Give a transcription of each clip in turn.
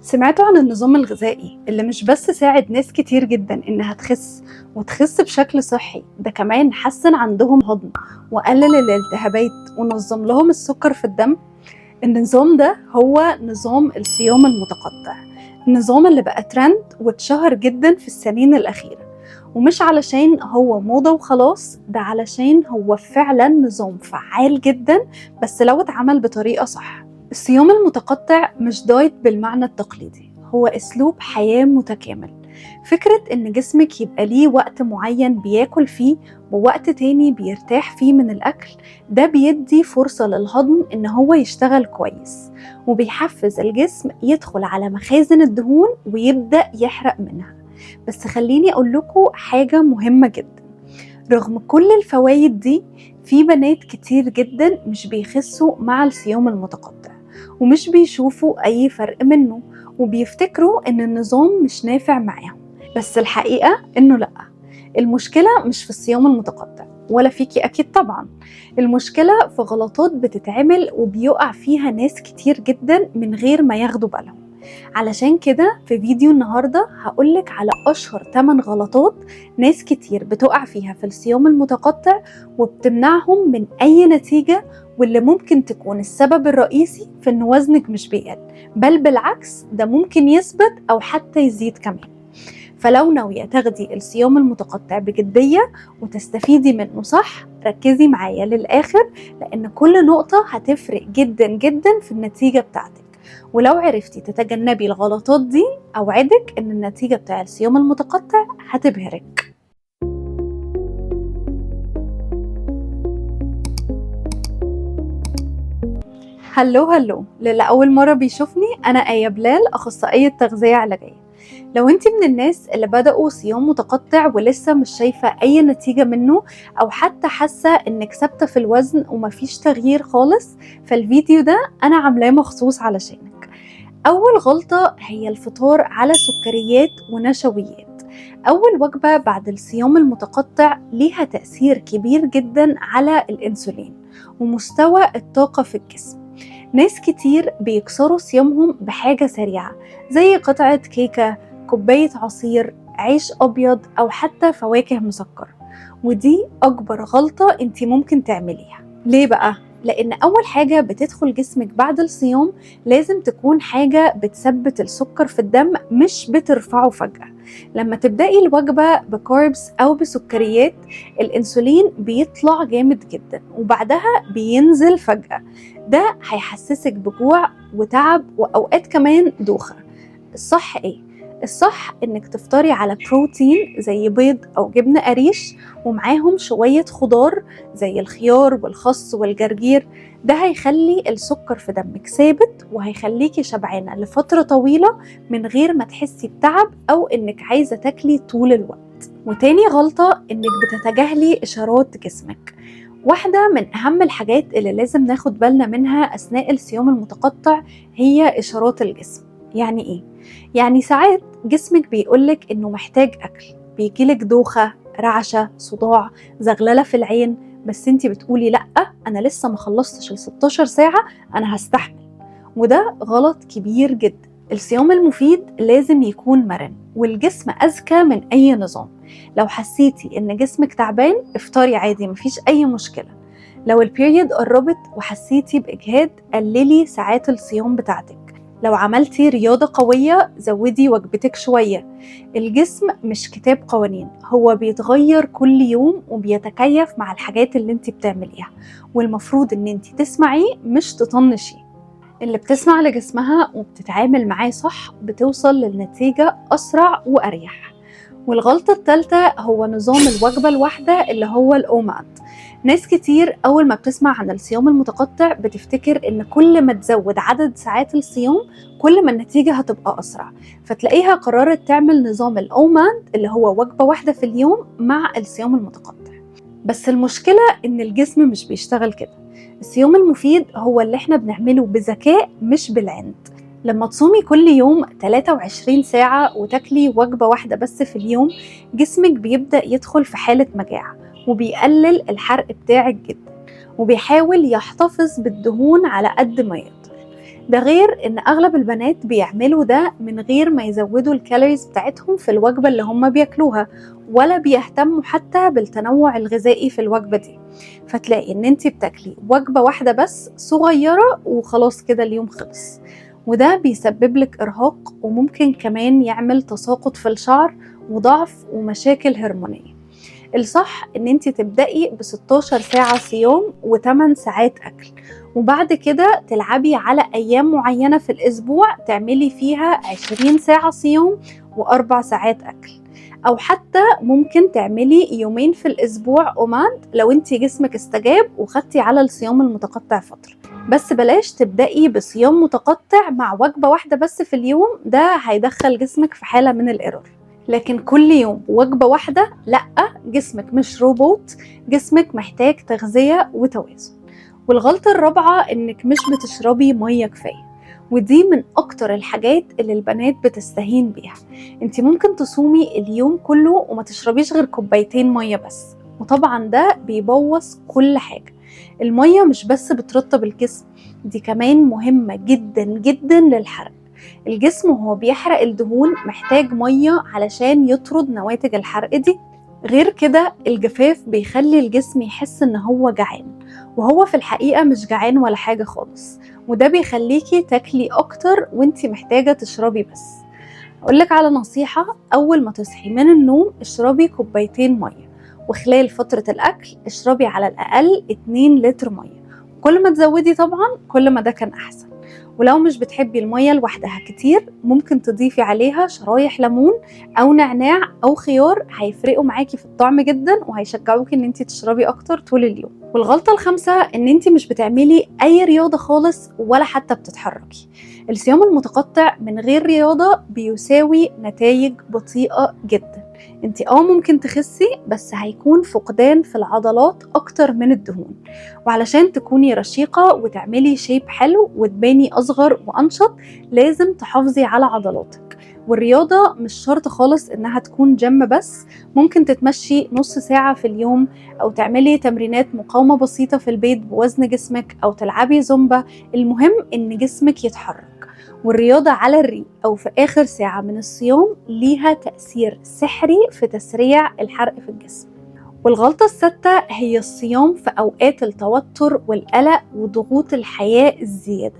سمعتوا عن النظام الغذائي اللي مش بس ساعد ناس كتير جدا إنها تخس وتخس بشكل صحي، ده كمان حسن عندهم هضم وقلل الالتهابات ونظم لهم السكر في الدم. النظام ده هو نظام الصيام المتقطع، النظام اللي بقى ترند واتشهر جدا في السنين الأخيرة. ومش علشان هو موضة وخلاص، ده علشان هو فعلا نظام فعال جدا بس لو اتعمل بطريقة صح. الصيام المتقطع مش دايت بالمعنى التقليدي، هو أسلوب حياة متكامل. فكرة إن جسمك يبقى ليه وقت معين بياكل فيه ووقت تاني بيرتاح فيه من الأكل، ده بيدي فرصة للهضم إن هو يشتغل كويس، وبيحفز الجسم يدخل على مخازن الدهون ويبدأ يحرق منها. بس خليني أقول لكم حاجة مهمة جدا، رغم كل الفوائد دي في بنات كتير جدا مش بيخسوا مع الصيام المتقطع ومش بيشوفوا أي فرق منه، وبيفتكروا إن النظام مش نافع معاهم. بس الحقيقة إنه لأ، المشكلة مش في الصيام المتقطع ولا فيكي أكيد طبعا، المشكلة في غلطات بتتعمل وبيقع فيها ناس كتير جدا من غير ما ياخدوا بالهم. علشان كده في فيديو النهاردة هقولك على أشهر 8 غلطات ناس كتير بتقع فيها في الصيام المتقطع وبتمنعهم من أي نتيجة، واللي ممكن تكون السبب الرئيسي في إن وزنك مش بيقل، بل بالعكس ده ممكن يثبت أو حتى يزيد كمان. فلو ناوية تاخدي الصيام المتقطع بجدية وتستفيدي منه صح، ركزي معايا للآخر، لأن كل نقطة هتفرق جدا جدا في النتيجة بتاعتك. ولو عرفتي تتجنبي الغلطات دي، أوعدك إن النتيجة بتاع الصيام المتقطع هتبهرك. هلو للي أول مرة بيشوفني، أنا آية بلال، أخصائية تغذية علاجية. لو انتي من الناس اللي بدأوا صيام متقطع ولسه مش شايفة أي نتيجة منه، أو حتى حاسة إنك ثابتة في الوزن ومفيش تغيير خالص، فالفيديو ده أنا عاملاه مخصوص علشانك. أول غلطة هي الفطار على سكريات ونشويات. أول وجبة بعد الصيام المتقطع ليها تأثير كبير جدا على الأنسولين ومستوى الطاقة في الجسم. ناس كتير بيكسروا صيامهم بحاجة سريعة زي قطعة كيكة، كوباية عصير، عيش أبيض، أو حتى فواكه مسكرة، ودي أكبر غلطة انتي ممكن تعمليها. ليه بقى؟ لأن أول حاجة بتدخل جسمك بعد الصيام لازم تكون حاجة بتثبت السكر في الدم مش بترفعه فجأة. لما تبدأي الوجبة بكاربس أو بسكريات، الأنسولين بيطلع جامد جدا وبعدها بينزل فجأة، ده هيحسسك بجوع وتعب وأوقات كمان دوخة. الصح إيه؟ الصح إنك تفطري على بروتين زي بيض أو جبنة قريش، ومعاهم شوية خضار زي الخيار والخس والجرجير. ده هيخلي السكر في دمك ثابت وهيخليكي شبعانة لفترة طويلة من غير ما تحسي بتعب أو إنك عايزة تاكلي طول الوقت. وتاني غلطة إنك بتتجاهلي إشارات جسمك. واحدة من أهم الحاجات اللي لازم ناخد بالنا منها أثناء الصيام المتقطع هي إشارات الجسم. يعني إيه؟ يعني ساعات جسمك بيقولك إنه محتاج أكل، بيجيلك دوخة، رعشة، صداع، زغللة في العين، بس انتي بتقولي لأ أنا لسه ما خلصتش ال16 ساعة، أنا هستحمل. وده غلط كبير جدا. الصيام المفيد لازم يكون مرن، والجسم أذكى من أي نظام. لو حسيتي إن جسمك تعبان افطري عادي، مفيش أي مشكلة. لو البيريود قربت وحسيتي بإجهاد، قللي ساعات الصيام بتاعتك. لو عملتي رياضة قوية زودي وجبتك شوية. الجسم مش كتاب قوانين، هو بيتغير كل يوم وبيتكيف مع الحاجات اللي انت بتعمليها، والمفروض ان انت تسمعيه مش تطنشي. اللي بتسمع لجسمها وبتتعامل معاه صح بتوصل للنتيجة أسرع وأريح. والغلطة الثالثة هو نظام الوجبة الواحدة اللي هو الأوماد. ناس كتير أول ما بتسمع عن الصيام المتقطع بتفتكر إن كل ما تزود عدد ساعات الصيام كل ما النتيجة هتبقى أسرع، فتلاقيها قررت تعمل نظام الأوماد اللي هو وجبة واحدة في اليوم مع الصيام المتقطع. بس المشكلة إن الجسم مش بيشتغل كده. الصيام المفيد هو اللي احنا بنعمله بذكاء مش بالعند. لما تصومي كل يوم 23 ساعة وتاكلي وجبة واحدة بس في اليوم، جسمك بيبدأ يدخل في حالة مجاعة وبيقلل الحرق بتاعك جدا، وبيحاول يحتفظ بالدهون على قد ما يقدر. ده غير ان اغلب البنات بيعملوا ده من غير ما يزودوا الكالوريز بتاعتهم في الوجبة اللي هم بياكلوها، ولا بيهتموا حتى بالتنوع الغذائي في الوجبة دي. فتلاقي ان انتي بتاكلي وجبة واحدة بس صغيرة وخلاص كده اليوم خلص، وده بيسبب لك ارهاق، وممكن كمان يعمل تساقط في الشعر وضعف ومشاكل هرمونية. الصح ان انتي تبدأي ب16 ساعة صيام و8 ساعات اكل، وبعد كده تلعبي على ايام معينة في الاسبوع تعملي فيها 20 ساعة صيام و4 ساعات اكل، او حتى ممكن تعملي يومين في الاسبوع اوماد لو انتي جسمك استجاب وخدتي على الصيام المتقطع فترة. بس بلاش تبدأي بصيام متقطع مع وجبة واحدة بس في اليوم، ده هيدخل جسمك في حالة من الايرور. لكن كل يوم وجبة واحدة لأ، جسمك مش روبوت، جسمك محتاج تغذية وتوازن. والغلطة الرابعة انك مش بتشربي مية كفاية، ودي من اكتر الحاجات اللي البنات بتستهين بيها. انتي ممكن تصومي اليوم كله وما تشربيش غير كوبايتين مية بس، وطبعا ده بيبوظ كل حاجة. المية مش بس بترطب الجسم، دي كمان مهمة جدا جدا للحرق. الجسم وهو بيحرق الدهون محتاج مية علشان يطرد نواتج الحرق دي. غير كده الجفاف بيخلي الجسم يحس ان هو جعان، وهو في الحقيقة مش جعان ولا حاجة خالص، وده بيخليكي تاكلي اكتر وانتي محتاجة تشربي بس. اقولك على نصيحة، اول ما تصحي من النوم اشربي كوبايتين مية، وخلال فترة الاكل اشربي على الاقل 2 لتر مية. كل ما تزودي طبعا كل ما ده كان احسن. ولو مش بتحبي المية لوحدها كتير، ممكن تضيفي عليها شرايح ليمون او نعناع او خيار، هيفرقوا معاكي في الطعم جدا وهيشجعوكي ان انتي تشربي اكتر طول اليوم. والغلطة الخامسة ان انتي مش بتعملي اي رياضة خالص ولا حتى بتتحركي. الصيام المتقطع من غير رياضة بيساوي نتائج بطيئة جدا. انتي ممكن تخسي، بس هيكون فقدان في العضلات اكتر من الدهون. وعلشان تكوني رشيقة وتعملي شيب حلو وتباني اصغر وانشط، لازم تحافظي على عضلاتك. والرياضة مش شرط خالص انها تكون جيم بس، ممكن تتمشي نص ساعة في اليوم، او تعملي تمرينات مقاومة بسيطة في البيت بوزن جسمك، او تلعبي زومبا. المهم ان جسمك يتحرك. والرياضة على الريق أو في آخر ساعة من الصيام ليها تأثير سحري في تسريع الحرق في الجسم. والغلطة السادسة هي الصيام في أوقات التوتر والقلق وضغوط الحياة الزيادة.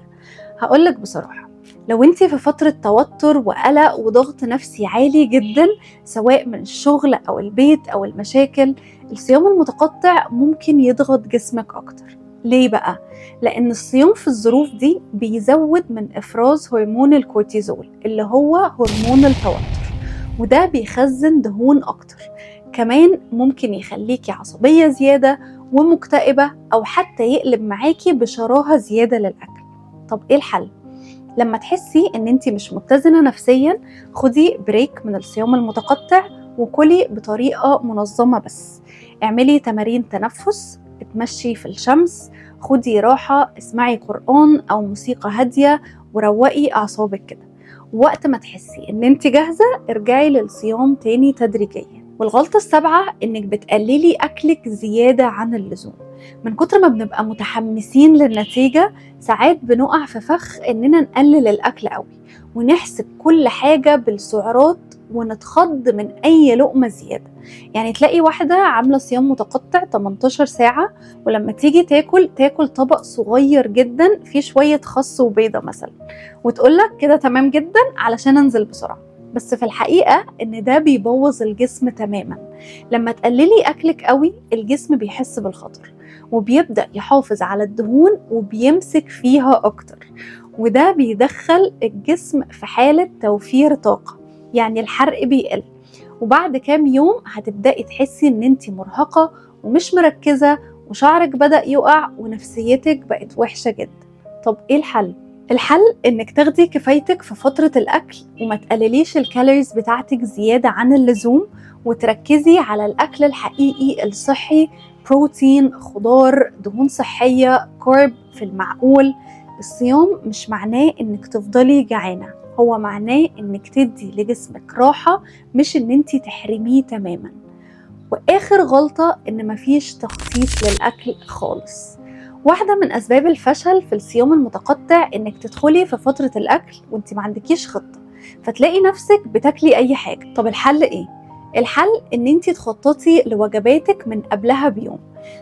هقولك بصراحة، لو انتي في فترة توتر وقلق وضغط نفسي عالي جدا، سواء من الشغل أو البيت أو المشاكل، الصيام المتقطع ممكن يضغط جسمك أكتر. ليه بقى؟ لأن الصيام في الظروف دي بيزود من إفراز هرمون الكورتيزول اللي هو هرمون التوتر، وده بيخزن دهون أكتر. كمان ممكن يخليكي عصبية زيادة ومكتئبة، أو حتى يقلب معاكي بشراهة زيادة للأكل. طب إيه الحل؟ لما تحسي إن انتي مش متزنة نفسيا، خدي بريك من الصيام المتقطع وكلي بطريقة منظمة. بس اعملي تمارين تنفس، اتمشي في الشمس، خدي راحة، اسمعي قرآن أو موسيقى هادية، وروقي أعصابك كده. وقت ما تحسي إن انتي جاهزة، ارجعي للصيام تاني تدريجيا. والغلطة السابعة إنك بتقللي أكلك زيادة عن اللزوم. من كتر ما بنبقى متحمسين للنتيجة، ساعات بنقع في فخ إننا نقلل الأكل قوي، ونحسب كل حاجة بالسعرات، ونتخض من أي لقمة زيادة. يعني تلاقي واحدة عاملة صيام متقطع 18 ساعة، ولما تيجي تاكل طبق صغير جدا فيه شوية خس وبيضة مثلا، وتقولك كده تمام جدا علشان أنزل بسرعة. بس في الحقيقة إن ده بيبوظ الجسم تماما. لما تقللي أكلك قوي، الجسم بيحس بالخطر وبيبدأ يحافظ على الدهون وبيمسك فيها أكتر، وده بيدخل الجسم في حالة توفير طاقة، يعني الحرق بيقل. وبعد كام يوم هتبدأي تحسي إن انتي مرهقة ومش مركزة، وشعرك بدأ يقع، ونفسيتك بقت وحشة جدا. طب إيه الحل؟ الحل إنك تاخدي كفايتك في فترة الأكل، وما تقلليش الكالوريز بتاعتك زيادة عن اللزوم، وتركزي على الأكل الحقيقي الصحي، بروتين، خضار، دهون صحية، كارب في المعقول. الصيام مش معناه إنك تفضلي جعانة، هو معناه إنك تدي لجسمك راحة، مش إن انتي تحرميه تماما. وآخر غلطة إن مفيش تخطيط للأكل خالص. واحدة من أسباب الفشل في الصيام المتقطع إنك تدخلي في فترة الأكل وإنت ما عندكيش خطة، فتلاقي نفسك بتاكلي أي حاجة. طب الحل إيه؟ الحل إن إنت تخططي لوجباتك من قبلها بيوم.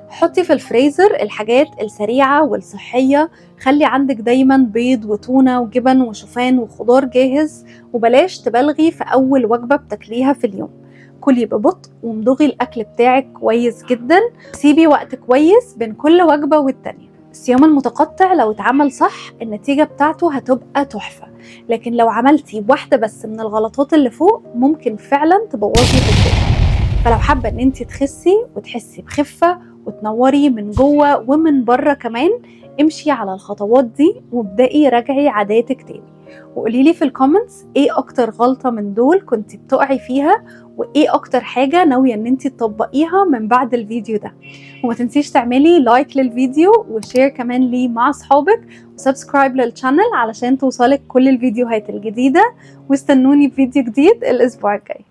حطي في الفريزر الحاجات السريعة والصحية، خلي عندك دايما بيض وتونة وجبن وشوفان وخضار جاهز، وبلاش تبالغي في أول وجبة بتاكليها في اليوم. كلي ببطء وامضغي الأكل بتاعك كويس جدا، سيبي وقت كويس بين كل وجبة والتانية. الصيام المتقطع لو اتعمل صح النتيجة بتاعته هتبقى تحفة، لكن لو عملتي واحدة بس من الغلطات اللي فوق ممكن فعلا تبوظي في الدنيا. فلو حابة ان انتي تخسي وتحسي بخفة وتنوري من جوه ومن بره كمان، امشي على الخطوات دي وابدأي راجعي عاداتك تاني. وقوليلي في الكومنتس ايه اكتر غلطة من دول كنتي بتقعي فيها، وايه اكتر حاجة ناوية ان انتي تطبقيها من بعد الفيديو ده. وما تنسيش تعملي لايك للفيديو وشير كمان ليه مع اصحابك، وسبسكرايب للشانل علشان توصلك كل الفيديوهات الجديدة. واستنوني في فيديو جديد الاسبوع الجاي.